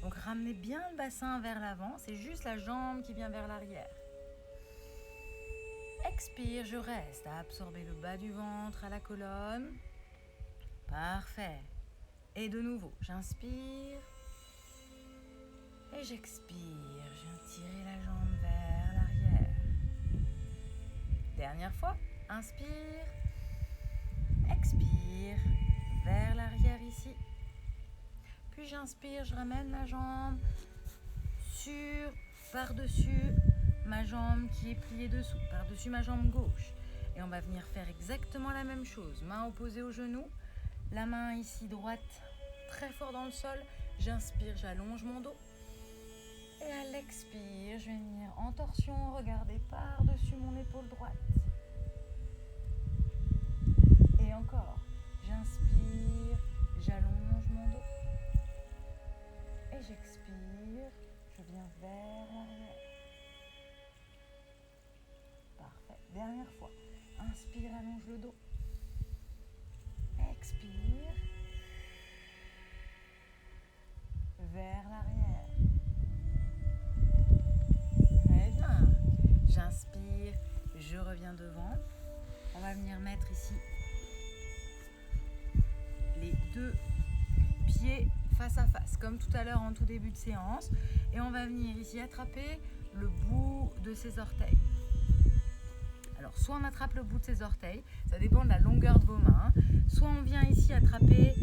Donc ramenez bien le bassin vers l'avant, c'est juste la jambe qui vient vers l'arrière. Expire, je reste à absorber le bas du ventre à la colonne. Parfait. Et de nouveau, j'inspire et j'expire. Je viens tirer la jambe vers l'arrière. Dernière fois, inspire, expire, vers l'arrière ici. Puis j'inspire, je ramène ma jambe par-dessus ma jambe qui est pliée dessous, par-dessus ma jambe gauche. Et on va venir faire exactement la même chose. Main opposée au genou, la main ici droite très fort dans le sol. J'inspire, j'allonge mon dos. Et à l'expire, je vais venir en torsion, regarder par-dessus mon épaule droite. Et encore, j'inspire, j'allonge mon dos. Et j'expire, je viens vers l'arrière. Parfait. Dernière fois. Inspire, allonge le dos. Expire. Vers l'arrière. Très bien. J'inspire, je reviens devant. On va venir mettre ici les deux pieds face à face, comme tout à l'heure en tout début de séance. Et on va venir ici attraper le bout de ses orteils. Alors, soit on attrape le bout de ses orteils, ça dépend de la longueur de vos mains. Soit on vient ici attraper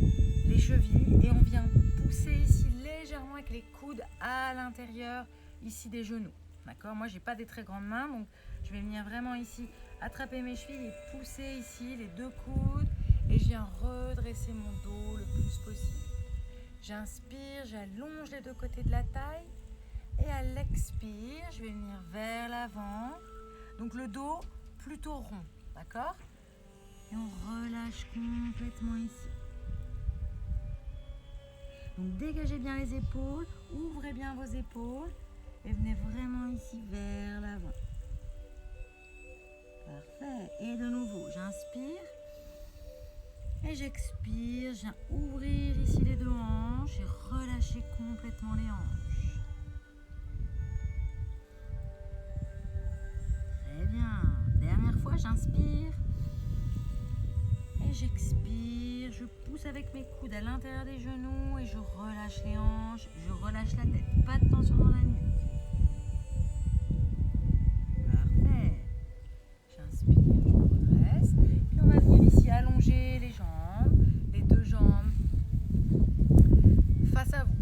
les chevilles et on vient pousser ici légèrement avec les coudes à l'intérieur ici des genoux. D'accord ? Moi, j'ai pas des très grandes mains, donc je vais venir vraiment ici attraper mes chevilles et pousser ici les deux coudes. Et je viens redresser mon dos le plus possible. J'inspire, j'allonge les deux côtés de la taille. Et à l'expire, je vais venir vers l'avant. Donc le dos plutôt rond, d'accord ? Et on relâche complètement ici. Donc dégagez bien les épaules, ouvrez bien vos épaules et venez vraiment ici vers l'avant. Parfait. Et de nouveau, j'inspire. Et j'expire, je viens ouvrir ici les deux hanches et relâcher complètement les hanches. Très bien. Dernière fois, j'inspire. Et j'expire, je pousse avec mes coudes à l'intérieur des genoux et je relâche les hanches, je relâche la tête. Pas de tension dans la nuque. Parfait. J'inspire, je me redresse. Puis on va venir ici allonger les jambes, les deux jambes face à vous.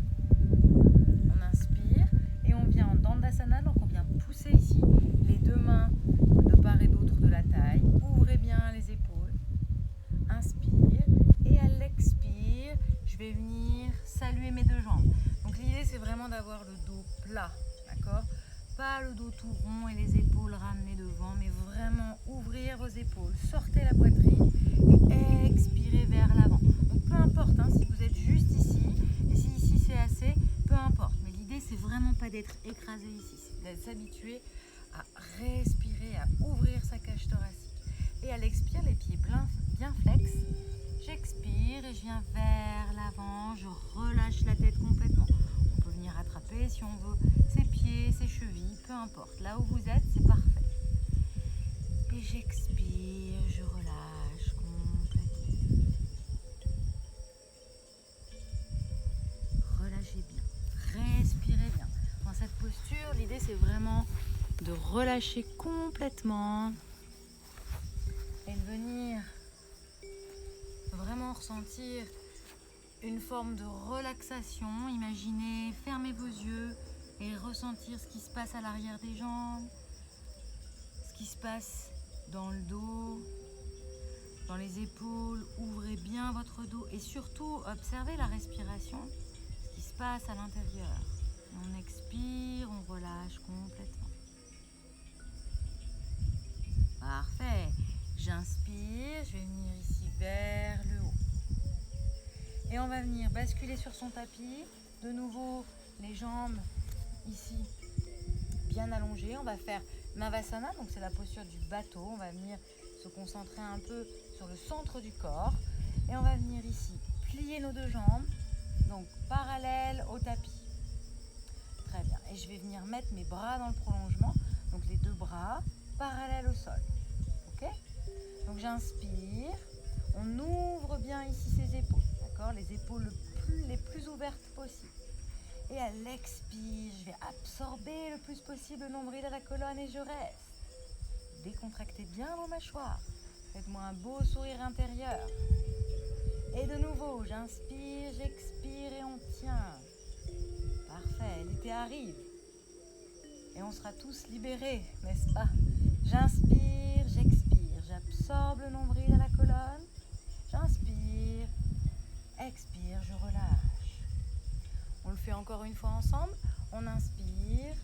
On inspire et on vient en Dandasana, donc on vient pousser ici les deux mains de part et d'autre de la taille. Ouvrez bien saluer mes deux jambes. Donc l'idée c'est vraiment d'avoir le dos plat, d'accord? Pas le dos tout rond et les épaules ramenées devant, mais vraiment ouvrir vos épaules, sortez la poitrine et expirez vers l'avant. Donc peu importe hein, si vous êtes juste ici, et si ici c'est assez, peu importe. Mais l'idée c'est vraiment pas d'être écrasé ici, c'est d'être s'habituer à respirer, à ouvrir sa cage thoracique. Et à l'expire, les pieds bien flex. J'expire et je viens vers l'avant, je relâche la tête complètement. On peut venir attraper si on veut ses pieds, ses chevilles, peu importe. Là où vous êtes, c'est parfait. Et j'expire, je relâche complètement. Relâchez bien, respirez bien. Dans cette posture, l'idée c'est vraiment de relâcher complètement et de venir vraiment ressentir une forme de relaxation. Imaginez, fermez vos yeux et ressentir ce qui se passe à l'arrière des jambes, ce qui se passe dans le dos, dans les épaules. Ouvrez bien votre dos et surtout observez la respiration, ce qui se passe à l'intérieur. On expire, on relâche complètement. Parfait. J'inspire, je vais venir ici vers le haut. Et on va venir basculer sur son tapis. De nouveau, les jambes ici bien allongées. On va faire Navasana, donc c'est la posture du bateau. On va venir se concentrer un peu sur le centre du corps. Et on va venir ici plier nos deux jambes, donc parallèles au tapis. Très bien. Et je vais venir mettre mes bras dans le prolongement, donc les deux bras parallèles au sol. Ok ? Donc j'inspire, on ouvre bien ici ses épaules, d'accord? Les épaules les plus ouvertes possibles. Et à l'expire, je vais absorber le plus possible le nombril à la colonne et je reste. Décontractez bien vos mâchoires. Faites-moi un beau sourire intérieur. Et de nouveau, j'inspire, j'expire et on tient. Parfait, l'été arrive. Et on sera tous libérés, n'est-ce pas? J'inspire, j'expire. J'absorbe le nombril à la colonne, j'inspire, expire, je relâche. On le fait encore une fois ensemble. On inspire,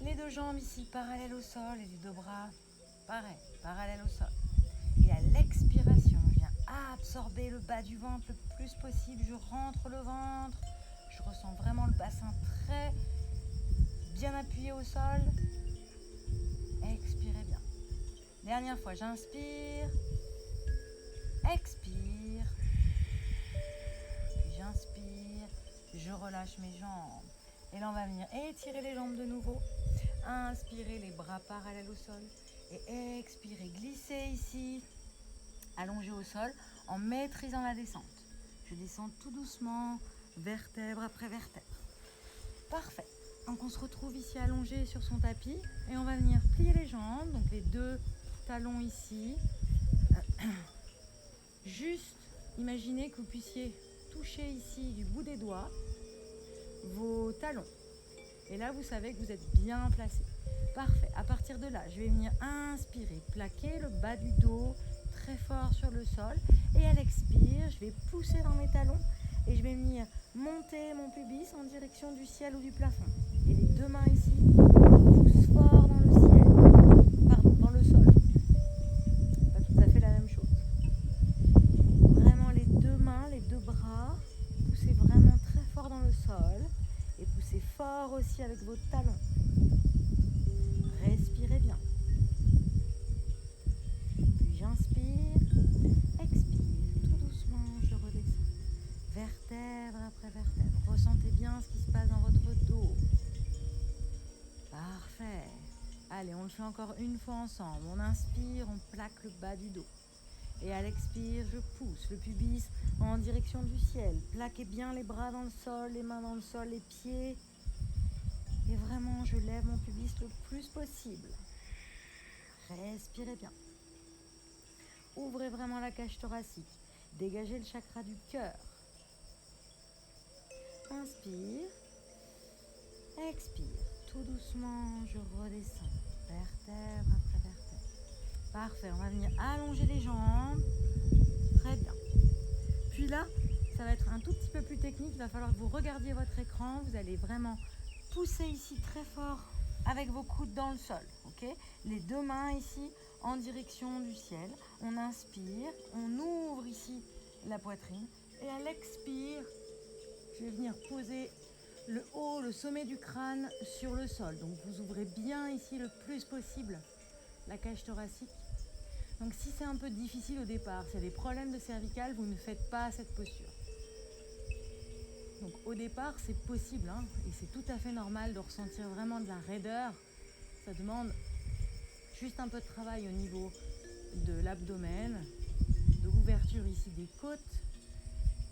les deux jambes ici parallèles au sol et les deux bras pareil, parallèles au sol. Et à l'expiration, je viens absorber le bas du ventre le plus possible. Je rentre le ventre, je ressens vraiment le bassin très bien appuyé au sol. Expirez bien. Dernière fois, j'inspire, expire, puis j'inspire, je relâche mes jambes. Et là, on va venir étirer les jambes de nouveau. Inspirez, les bras parallèles au sol. Et expirez, glissez ici, allongé au sol, en maîtrisant la descente. Je descends tout doucement, vertèbre après vertèbre. Parfait. Donc on se retrouve ici allongé sur son tapis. Et on va venir plier les jambes, donc les deux talons ici. Juste, imaginez que vous puissiez toucher ici du bout des doigts vos talons. Et là, vous savez que vous êtes bien placé. Parfait. À partir de là, je vais venir inspirer, plaquer le bas du dos très fort sur le sol. Et à l'expire, je vais pousser dans mes talons et je vais venir monter mon pubis en direction du ciel ou du plafond. Et les deux mains ici poussent fort dans le ciel. Pardon, dans le sol. Pas tout à fait la même chose. Vraiment les deux mains, les deux bras, poussez vraiment très fort dans le sol. Et poussez fort aussi avec vos talons. Respirez bien. Puis j'inspire, expire, tout doucement, je redescends. Vertèbre après vertèbre. Ressentez bien ce qui se passe dans votre dos. Parfait. Allez, on le fait encore une fois ensemble. On inspire, on plaque le bas du dos. Et à l'expire, je pousse le pubis en direction du ciel. Plaquez bien les bras dans le sol, les mains dans le sol, les pieds. Et vraiment, je lève mon pubis le plus possible. Respirez bien. Ouvrez vraiment la cage thoracique. Dégagez le chakra du cœur. Inspire. Expire. Tout doucement, je redescends. Vertèbre après vertèbre. Parfait, on va venir allonger les jambes. Très bien. Puis là, ça va être un tout petit peu plus technique. Il va falloir que vous regardiez votre écran. Vous allez vraiment pousser ici très fort avec vos coudes dans le sol. Okay, les deux mains ici en direction du ciel. On inspire, on ouvre ici la poitrine. Et à l'expire, je vais venir poser le haut, le sommet du crâne sur le sol. Donc vous ouvrez bien ici le plus possible la cage thoracique. Donc si c'est un peu difficile au départ, s'il y a des problèmes de cervicale, vous ne faites pas cette posture. Donc au départ, c'est possible, hein, et c'est tout à fait normal de ressentir vraiment de la raideur. Ça demande juste un peu de travail au niveau de l'abdomen, de l'ouverture ici des côtes.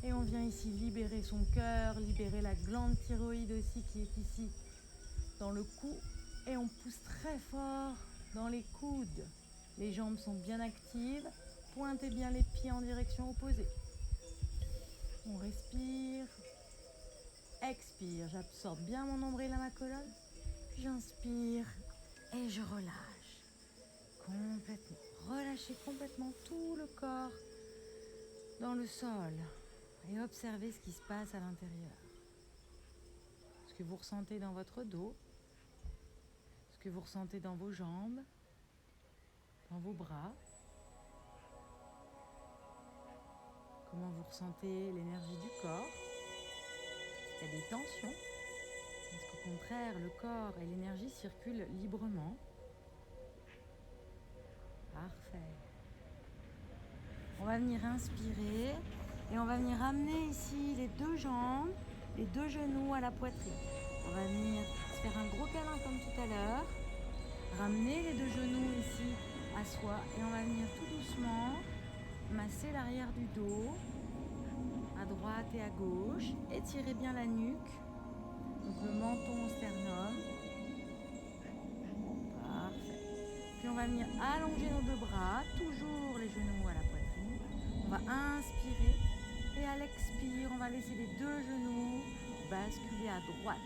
Et on vient ici libérer son cœur, libérer la glande thyroïde aussi qui est ici dans le cou. Et on pousse très fort dans les coudes. Les jambes sont bien actives. Pointez bien les pieds en direction opposée. On respire. Expire. J'absorbe bien mon nombril à ma colonne. Puis j'inspire et je relâche complètement. Relâchez complètement tout le corps dans le sol. Et observez ce qui se passe à l'intérieur. Ce que vous ressentez dans votre dos, ce que vous ressentez dans vos jambes, dans vos bras. Comment vous ressentez l'énergie du corps. Il y a des tensions. Est-ce qu'au contraire, le corps et l'énergie circulent librement? Parfait. On va venir inspirer. Et on va venir amener ici les deux jambes, les deux genoux à la poitrine. On va venir se faire un gros câlin comme tout à l'heure. Ramener les deux genoux ici à soi. Et on va venir tout doucement masser l'arrière du dos, à droite et à gauche. Étirez bien la nuque, donc le menton au sternum. Parfait. Puis on va venir allonger nos deux bras, toujours les genoux à la poitrine. On va inspirer. Et à l'expire, on va laisser les deux genoux basculer à droite.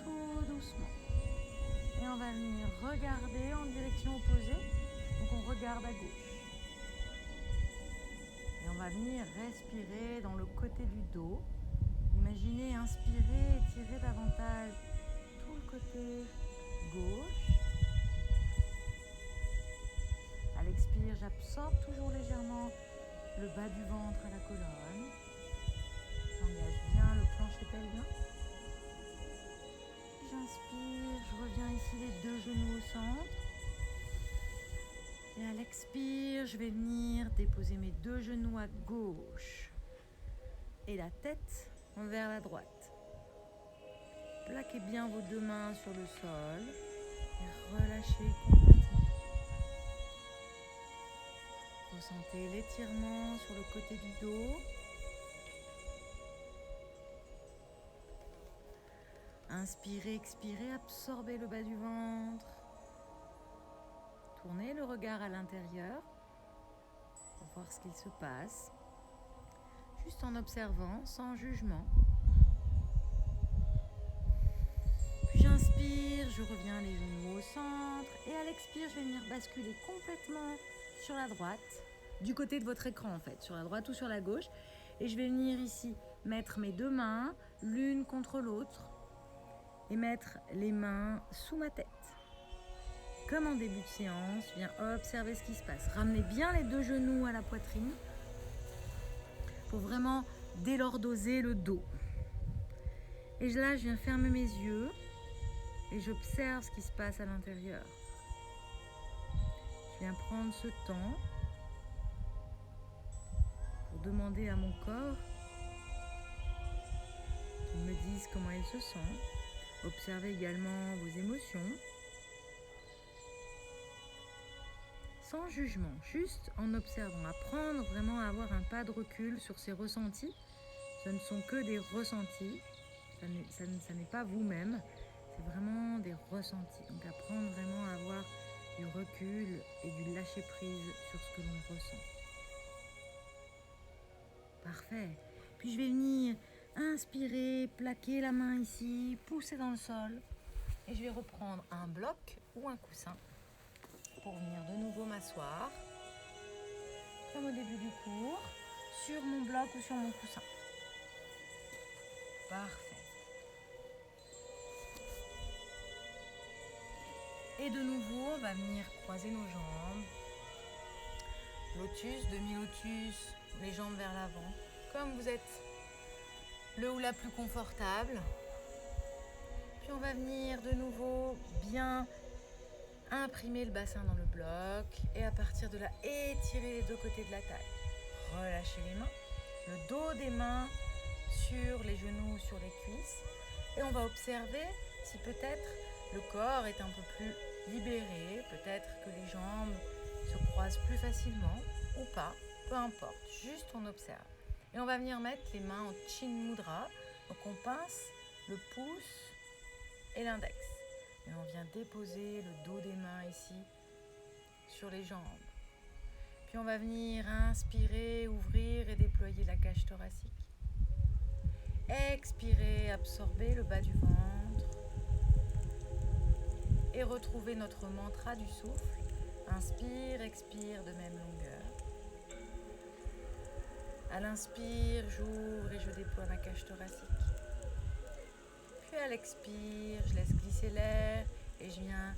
Tout doucement. Et on va venir regarder en direction opposée. Donc on regarde à gauche. Et on va venir respirer dans le côté du dos. Imaginez inspirer, étirer davantage tout le côté gauche. À l'expire, j'absorbe toujours légèrement le bas du ventre à la colonne. J'engage bien le plancher pelvien. J'inspire, je reviens ici les deux genoux au centre. Et à l'expire, je vais venir déposer mes deux genoux à gauche. Et la tête vers la droite. Plaquez bien vos deux mains sur le sol. Et relâchez complètement. Ressentez l'étirement sur le côté du dos. Inspirez, expirez, absorbez le bas du ventre. Tournez le regard à l'intérieur pour voir ce qu'il se passe. Juste en observant, sans jugement. Puis j'inspire, je reviens les genoux au centre. Et à l'expire, je vais venir basculer complètement sur la droite. Du côté de votre écran en fait, sur la droite ou sur la gauche. Et je vais venir ici mettre mes deux mains l'une contre l'autre et mettre les mains sous ma tête. Comme en début de séance, je viens observer ce qui se passe. Ramenez bien les deux genoux à la poitrine pour vraiment délordoser le dos. Et là, je viens fermer mes yeux et j'observe ce qui se passe à l'intérieur. Je viens prendre ce temps pour demander à mon corps qu'il me dise comment il se sent. Observez également vos émotions. Sans jugement, juste en observant. Apprendre vraiment à avoir un pas de recul sur ces ressentis. Ce ne sont que des ressentis. Ça n'est pas vous-même. C'est vraiment des ressentis. Donc apprendre vraiment à avoir du recul et du lâcher-prise sur ce que l'on ressent. Parfait. Puis je vais venir inspirer, plaquer la main ici, pousser dans le sol. Et je vais reprendre un bloc ou un coussin pour venir de nouveau m'asseoir. Comme au début du cours, sur mon bloc ou sur mon coussin. Parfait. Et de nouveau, on va venir croiser nos jambes. Lotus, demi-lotus, les jambes vers l'avant. Comme vous êtes le ou la plus confortable. Puis on va venir de nouveau bien imprimer le bassin dans le bloc. Et à partir de là, étirer les deux côtés de la taille. Relâchez les mains. Le dos des mains sur les genoux, sur les cuisses. Et on va observer si peut-être le corps est un peu plus libéré. Peut-être que les jambes se croisent plus facilement ou pas. Peu importe. Juste on observe. Et on va venir mettre les mains en Chin Mudra. Donc on pince le pouce et l'index. Et on vient déposer le dos des mains ici sur les jambes. Puis on va venir inspirer, ouvrir et déployer la cage thoracique. Expirer, absorber le bas du ventre. Et retrouver notre mantra du souffle. Inspire, expire de même longueur. À l'inspire, j'ouvre et je déploie ma cage thoracique. Puis à l'expire, je laisse glisser l'air et je viens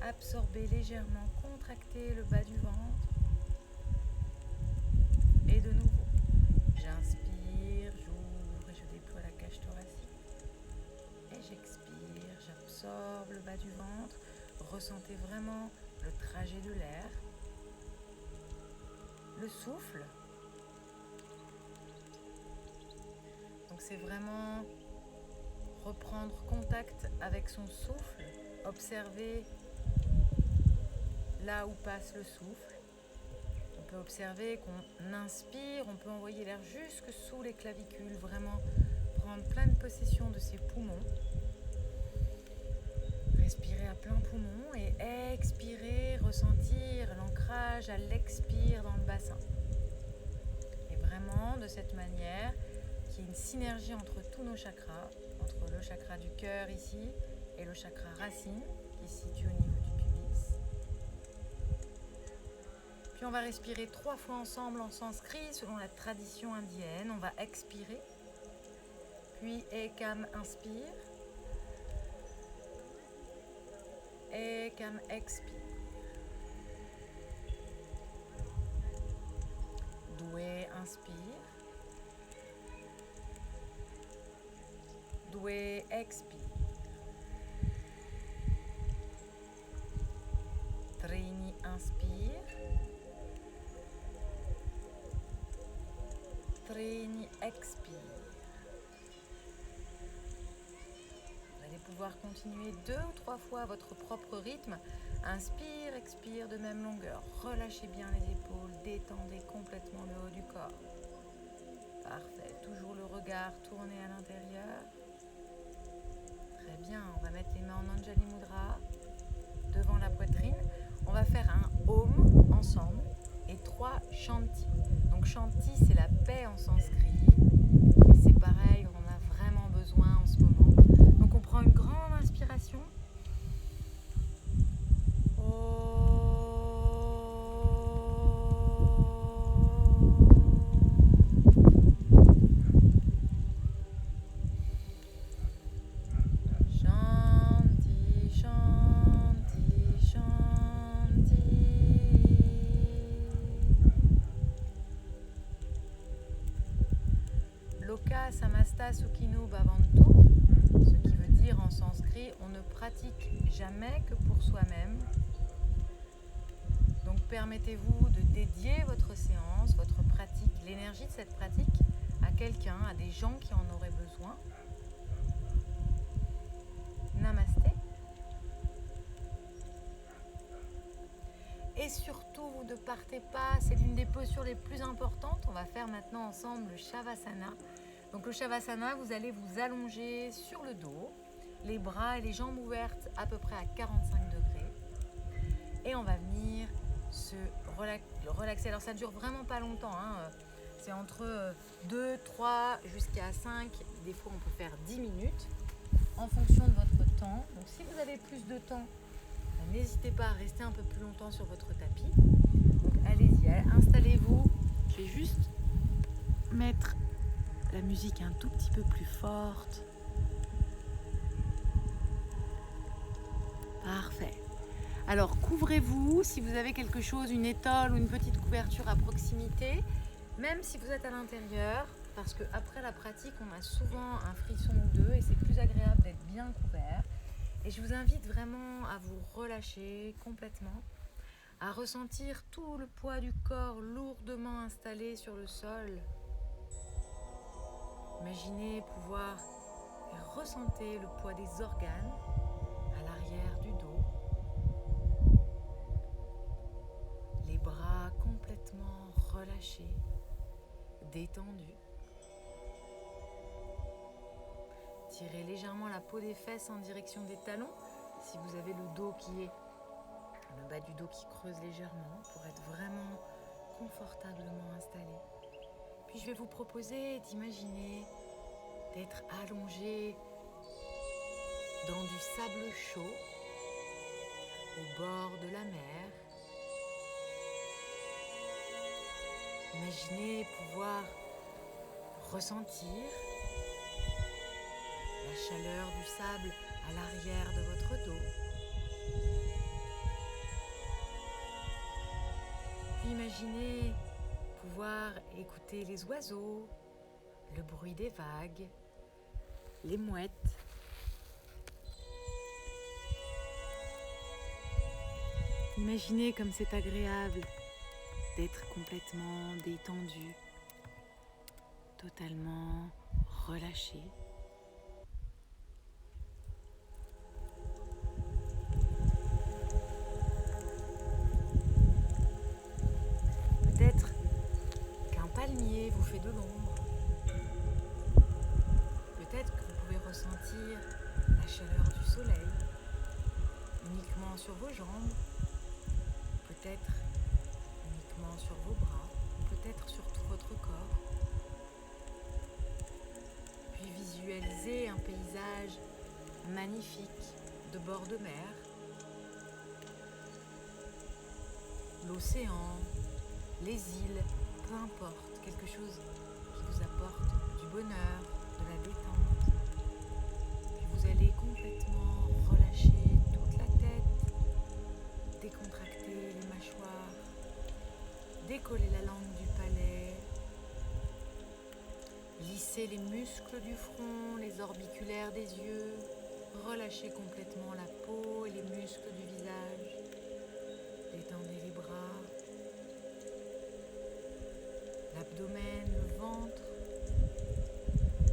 absorber légèrement, contracter le bas du ventre. Et de nouveau, j'inspire, j'ouvre et je déploie la cage thoracique. Et j'expire, j'absorbe le bas du ventre. Ressentez vraiment le trajet de l'air. Le souffle. Donc c'est vraiment reprendre contact avec son souffle, observer là où passe le souffle. On peut observer qu'on inspire, on peut envoyer l'air jusque sous les clavicules, vraiment prendre pleine possession de ses poumons. Respirer à plein poumon et expirer, ressentir l'ancrage à l'expire dans le bassin. Et vraiment de cette manière, qu'il y ait une synergie entre tous nos chakras, entre le chakra du cœur ici et le chakra racine qui se situe au niveau du pubis. Puis on va respirer 3 fois ensemble en sanskrit selon la tradition indienne. On va expirer, puis Ekam inspire, Ekam expire. Doué inspire. Doué expire. Trini inspire. Trini expire. Vous allez pouvoir continuer 2 ou 3 fois à votre propre rythme. Inspire, expire de même longueur. Relâchez bien les épaules, détendez complètement le haut du corps. Parfait. Toujours le regard tourné à l'intérieur. Très bien. On va mettre les mains en Anjali Mudra devant la poitrine. On va faire un Om ensemble et 3 Shanti. Donc Shanti, c'est la paix en sanskrit. Et c'est pareil, on en a vraiment besoin en ce moment. Donc on prend une grande inspiration. Loka samasta sukhino bhavantu, ce qui veut dire en sanskrit, on ne pratique jamais que pour soi-même. Donc permettez-vous de dédier votre séance, votre pratique, l'énergie de cette pratique à quelqu'un, à des gens qui en auraient besoin. Namasté. Et surtout, vous ne partez pas, c'est l'une des postures les plus importantes. On va faire maintenant ensemble le Shavasana. Donc le Shavasana, vous allez vous allonger sur le dos, les bras et les jambes ouvertes à peu près à 45 degrés. Et on va venir se relaxer. Alors ça ne dure vraiment pas longtemps, hein. C'est entre 2, 3 jusqu'à 5. Des fois on peut faire 10 minutes en fonction de votre temps. Donc si vous avez plus de temps, n'hésitez pas à rester un peu plus longtemps sur votre tapis. Donc allez-y, installez-vous. Je vais juste mettre la musique un tout petit peu plus forte. Parfait. Alors couvrez-vous si vous avez quelque chose, une étole ou une petite couverture à proximité, même si vous êtes à l'intérieur, parce qu'après la pratique, on a souvent un frisson ou deux et c'est plus agréable d'être bien couvert. Et je vous invite vraiment à vous relâcher complètement, à ressentir tout le poids du corps lourdement installé sur le sol. Imaginez pouvoir ressentir le poids des organes à l'arrière du dos. Les bras complètement relâchés, détendus. Tirez légèrement la peau des fesses en direction des talons si vous avez le dos qui est le bas du dos qui creuse légèrement pour être vraiment confortablement installé. Puis je vais vous proposer d'imaginer d'être allongé dans du sable chaud au bord de la mer. Imaginez pouvoir ressentir la chaleur du sable à l'arrière de votre dos. Puis imaginez pouvoir écouter les oiseaux, le bruit des vagues, les mouettes. Imaginez comme c'est agréable d'être complètement détendu, totalement relâché. Peut-être qu'un palmier vous fait de l'ombre. Peut-être que vous pouvez ressentir la chaleur du soleil uniquement sur vos jambes, peut-être uniquement sur vos bras, peut-être sur tout votre corps. Puis visualisez un paysage magnifique de bord de mer, l'océan, les îles, peu importe, quelque chose qui vous apporte du bonheur, de la détente. Puis vous allez complètement relâcher toute la tête, décontracter les mâchoires, décoller la langue du palais, lisser les muscles du front, les orbiculaires des yeux, relâcher complètement la peau et les muscles du visage, détendez les bras, l'abdomen, le ventre,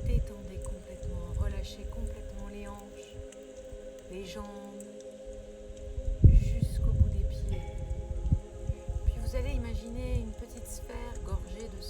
détendez complètement, relâchez complètement les hanches, les jambes, jusqu'au bout des pieds. Puis vous allez imaginer une petite sphère gorgée de